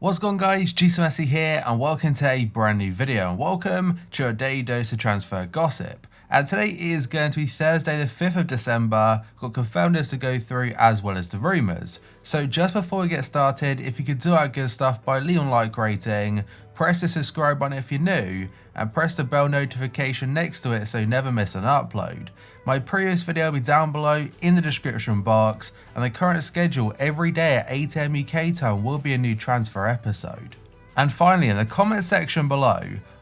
What's going on, guys, Messi here and welcome to a brand new video and welcome to your daily dose of transfer gossip. And today is going to be Thursday the 5th of December, got confirmed as to go through as well as the rumours. So just before we get started, if you could do our good stuff by leaving a like rating, press the subscribe button if you're new, and press the bell notification next to it so you never miss an upload. My previous video will be down below in the description box, and the current schedule every day at 8 AM UK time will be a new transfer episode. And finally, in the comment section below,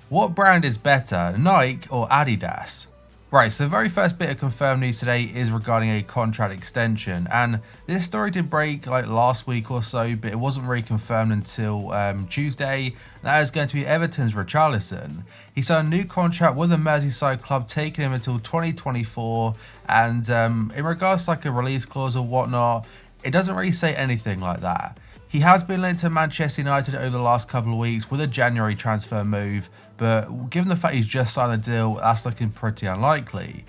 what brand is better, Nike or Adidas? Right, so the very first bit of confirmed news today is regarding a contract extension, and this story did break like last week or so, but it wasn't really confirmed until Tuesday. That is going to be Everton's Richarlison. He signed a new contract with the Merseyside club, taking him until 2024, and in regards to like a release clause or whatnot, it doesn't really say anything like that. He has been linked to Manchester United over the last couple of weeks with a January transfer move, but given the fact he's just signed a deal, that's looking pretty unlikely.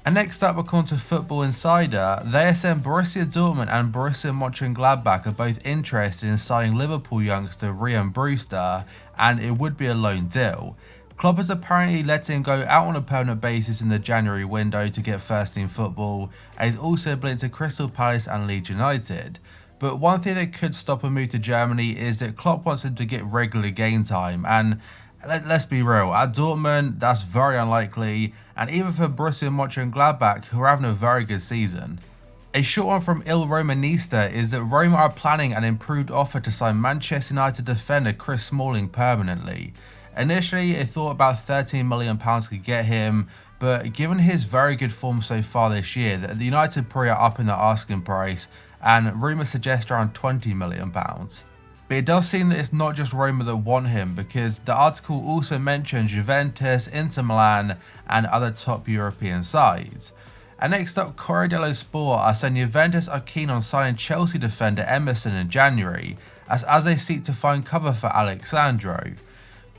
And next up, according to Football Insider, they are saying Borussia Dortmund and Borussia Mönchengladbach are both interested in signing Liverpool youngster Ryan Brewster, and it would be a loan deal. Klopp is apparently letting him go out on a permanent basis in the January window to get first team football, and he's also linked to Crystal Palace and Leeds United. But one thing that could stop a move to Germany is that Klopp wants him to get regular game time, and let's be real, at Dortmund that's very unlikely, and even for Borussia Mönchengladbach, who are having a very good season. A short one from Il Romanista is that Roma are planning an improved offer to sign Manchester United defender Chris Smalling permanently. Initially it thought about £13 million could get him, but given his very good form so far this year, the United probably are up in the asking price, and rumours suggest around £20 million. But it does seem that it's not just Roma that want him, because the article also mentions Juventus, Inter Milan and other top European sides. And next up, Corriere dello Sport are saying Juventus are keen on signing Chelsea defender Emerson in January, as they seek to find cover for Alexandro.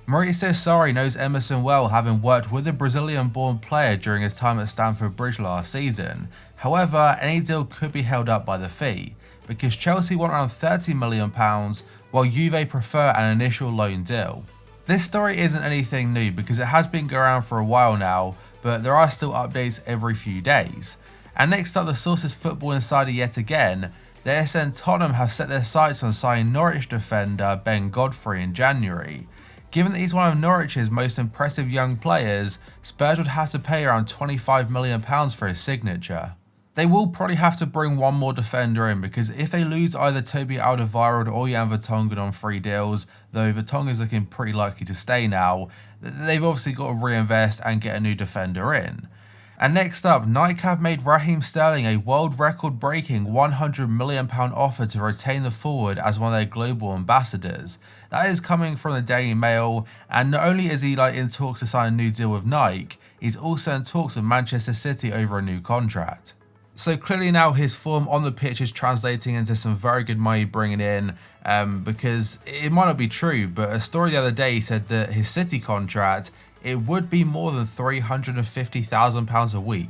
Maurizio Sarri knows Emerson well, having worked with the Brazilian-born player during his time at Stamford Bridge last season. However, any deal could be held up by the fee, because Chelsea want around £30 million, while Juve prefer an initial loan deal. This story isn't anything new because it has been going around for a while now, but there are still updates every few days. And next up, the source is Football Insider yet again. The SN Tottenham have set their sights on signing Norwich defender Ben Godfrey in January. Given that he's one of Norwich's most impressive young players, Spurs would have to pay around £25 million for his signature. They will probably have to bring one more defender in, because if they lose either Toby Alderweireld or Jan Vertonghen on free deals, though Vertonghen is looking pretty likely to stay now, they've obviously got to reinvest and get a new defender in. And next up, Nike have made Raheem Sterling a world record breaking £100 million offer to retain the forward as one of their global ambassadors. That is coming from the Daily Mail, and not only is he in talks to sign a new deal with Nike, he's also in talks with Manchester City over a new contract. So clearly now his form on the pitch is translating into some very good money bringing in, because it might not be true, but a story the other day said that his City contract, it would be more than £350,000 a week.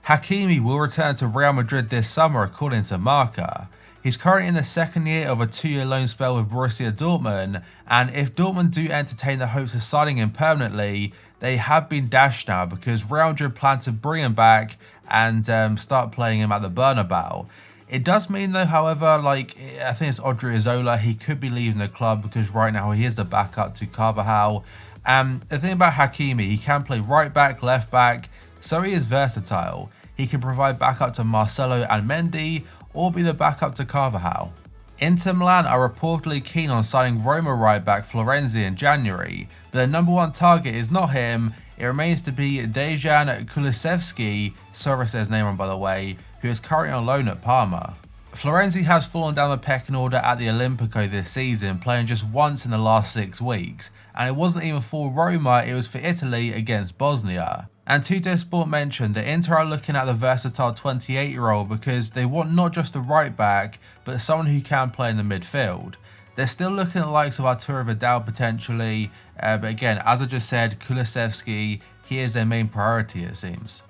Hakimi will return to Real Madrid this summer according to Marca. He's currently in the second year of a 2-year loan spell with Borussia Dortmund, and if Dortmund do entertain the hopes of signing him permanently, they have been dashed now, because Real Madrid plan to bring him back and start playing him at the Bernabeu. It does mean though, however, I think it's Odriozola, he could be leaving the club because right now he is the backup to Carvajal. The thing about Hakimi, he can play right back, left back, so he is versatile. He can provide backup to Marcelo and Mendy, or be the backup to Carvajal. Inter Milan are reportedly keen on signing Roma right back Florenzi in January, but their number one target is not him. It remains to be Dejan Kulusevski, sorry says his name wrong by the way, who is currently on loan at Parma. Florenzi has fallen down the pecking order at the Olimpico this season, playing just once in the last 6 weeks, and it wasn't even for Roma, it was for Italy against Bosnia. And Tuttosport mentioned that Inter are looking at the versatile 28-year-old because they want not just a right back, but someone who can play in the midfield. They're still looking at the likes of Arturo Vidal potentially, but again, as I just said, Kulusevski, he is their main priority it seems.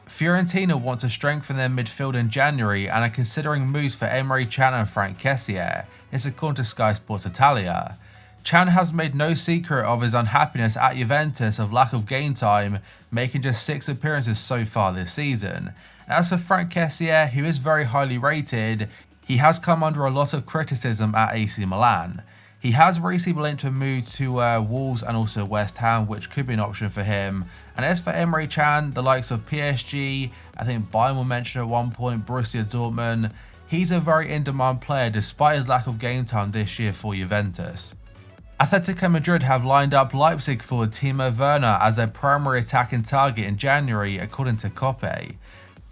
Fiorentina want to strengthen their midfield in January and are considering moves for Emre Can and Frank Kessié. It's according to Sky Sports Italia. Can has made no secret of his unhappiness at Juventus of lack of game time, making just 6 appearances so far this season. And as for Frank Kessié, who is very highly rated, he has come under a lot of criticism at AC Milan. He has recently linked to a move to Wolves and also West Ham, which could be an option for him. And as for Emre Can, the likes of PSG, I think Bayern will mention at one point, Borussia Dortmund, he's a very in-demand player despite his lack of game time this year for Juventus. Atletico Madrid have lined up Leipzig forward Timo Werner as their primary attacking target in January, according to Coppe.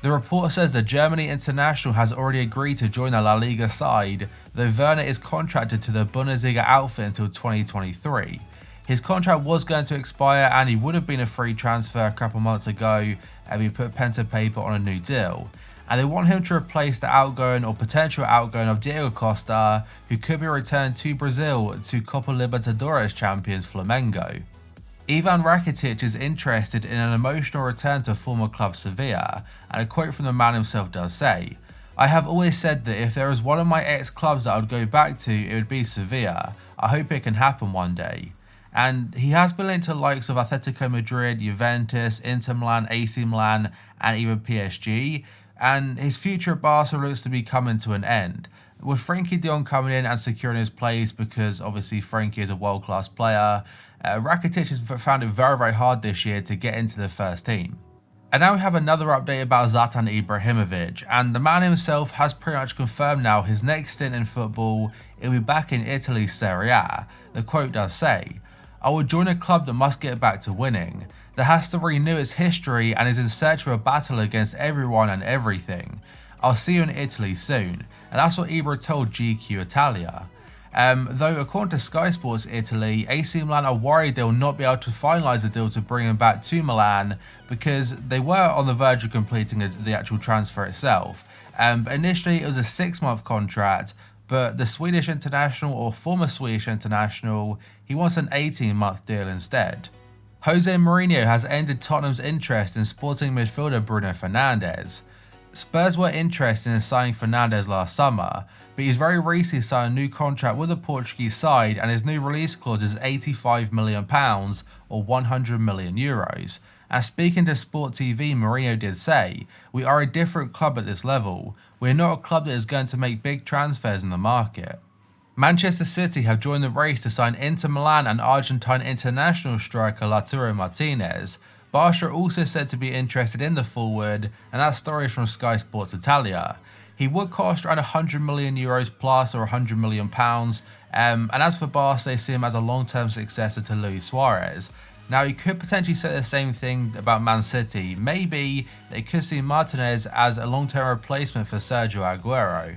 The report says the Germany international has already agreed to join the La Liga side, though Werner is contracted to the Bundesliga outfit until 2023. His contract was going to expire and he would have been a free transfer a couple months ago, and we put pen to paper on a new deal. And they want him to replace the outgoing or potential outgoing of Diego Costa, who could be returned to Brazil to Copa Libertadores champions Flamengo. Ivan Rakitic is interested in an emotional return to former club Sevilla, and a quote from the man himself does say, "I have always said that if there is one of my ex-clubs that I would go back to, it would be Sevilla. I hope it can happen one day." And he has been linked to the likes of Atletico Madrid, Juventus, Inter Milan, AC Milan, and even PSG, and his future at Barca looks to be coming to an end. With Frenkie de Jong coming in and securing his place, because obviously Frenkie is a world-class player, Rakitic has found it very, very hard this year to get into the first team. And now we have another update about Zlatan Ibrahimovic, and the man himself has pretty much confirmed now his next stint in football, he'll be back in Italy's Serie A. The quote does say, "I will join a club that must get back to winning, that has to renew its history and is in search of a battle against everyone and everything. I'll see you in Italy soon." And that's what Ibra told GQ Italia. Though according to Sky Sports Italy, AC Milan are worried they will not be able to finalise the deal to bring him back to Milan, because they were on the verge of completing the actual transfer itself. But initially it was a 6-month contract, but the Swedish international, or former Swedish international, he wants an 18-month deal instead. Jose Mourinho has ended Tottenham's interest in Sporting midfielder Bruno Fernandes. Spurs were interested in signing Fernandes last summer, but he's very recently signed a new contract with the Portuguese side, and his new release clause is £85 million or €100 million. And speaking to Sport TV, Mourinho did say, "We are a different club at this level. We're not a club that is going to make big transfers in the market." Manchester City have joined the race to sign Inter Milan and Argentine international striker Lautaro Martinez. Barca are also said to be interested in the forward, and that story is from Sky Sports Italia. He would cost around €100 million plus or £100 million, and as for Barca, they see him as a long-term successor to Luis Suarez. Now, you could potentially say the same thing about Man City. Maybe they could see Martinez as a long-term replacement for Sergio Aguero.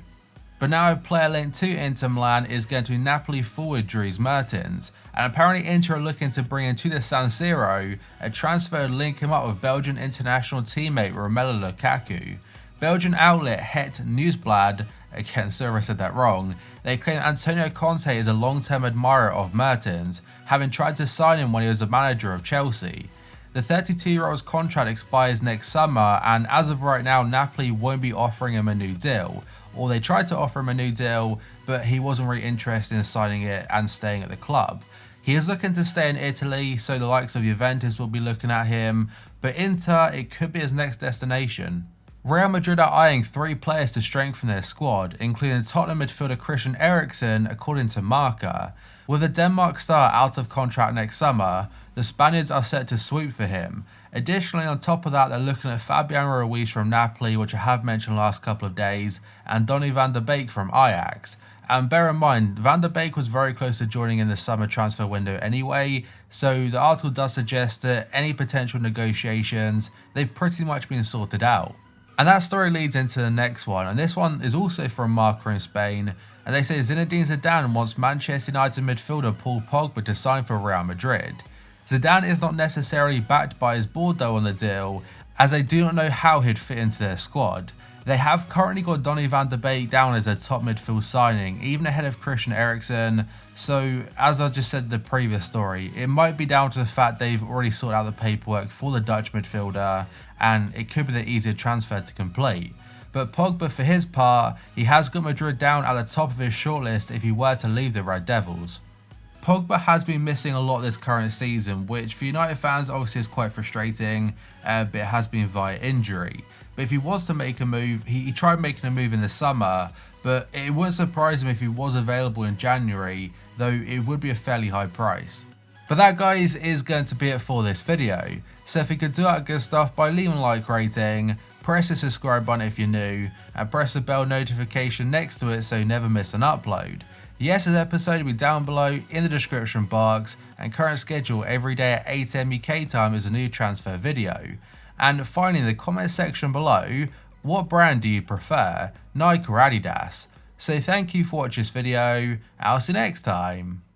But now a player linked to Inter Milan is going to be Napoli forward Dries Mertens, and apparently Inter are looking to bring him to the San Siro, a transfer to link him up with Belgian international teammate Romelu Lukaku. Belgian outlet Het Nieuwsblad, again sorry I said that wrong, they claim Antonio Conte is a long-term admirer of Mertens, having tried to sign him when he was the manager of Chelsea. The 32-year-old's contract expires next summer, and as of right now Napoli won't be offering him a new deal. Or they tried to offer him a new deal, but he wasn't really interested in signing it and staying at the club. He is looking to stay in Italy, so the likes of Juventus will be looking at him, but Inter, it could be his next destination. Real Madrid are eyeing 3 players to strengthen their squad, including Tottenham midfielder Christian Eriksen, according to Marca. With the Denmark star out of contract next summer, the Spaniards are set to swoop for him. Additionally, on top of that, they're looking at Fabian Ruiz from Napoli, which I have mentioned last couple of days, and Donny van der Beek from Ajax. And bear in mind, Van der Beek was very close to joining in the summer transfer window anyway, so the article does suggest that any potential negotiations, they've pretty much been sorted out. And that story leads into the next one, and this one is also from Marca in Spain, and they say Zinedine Zidane wants Manchester United midfielder Paul Pogba to sign for Real Madrid. Zidane is not necessarily backed by his board though on the deal, as they do not know how he'd fit into their squad. They have currently got Donny van de Beek down as their top midfield signing, even ahead of Christian Eriksen. So as I just said in the previous story, it might be down to the fact they've already sorted out the paperwork for the Dutch midfielder, and it could be the easier transfer to complete. But Pogba, for his part, he has got Madrid down at the top of his shortlist if he were to leave the Red Devils. Pogba has been missing a lot this current season, which for United fans obviously is quite frustrating, but it has been via injury. But if he was to make a move, he tried making a move in the summer, but it wouldn't surprise him if he was available in January, though it would be a fairly high price. But that, guys, is going to be it for this video. So if you could do that good stuff by leaving a like rating, press the subscribe button if you're new, and press the bell notification next to it so you never miss an upload. Yesterday's episode will be down below in the description box, and current schedule every day at 8 AM UK time is a new transfer video. And finally, in the comment section below, what brand do you prefer, Nike or Adidas? So thank you for watching this video, I'll see you next time.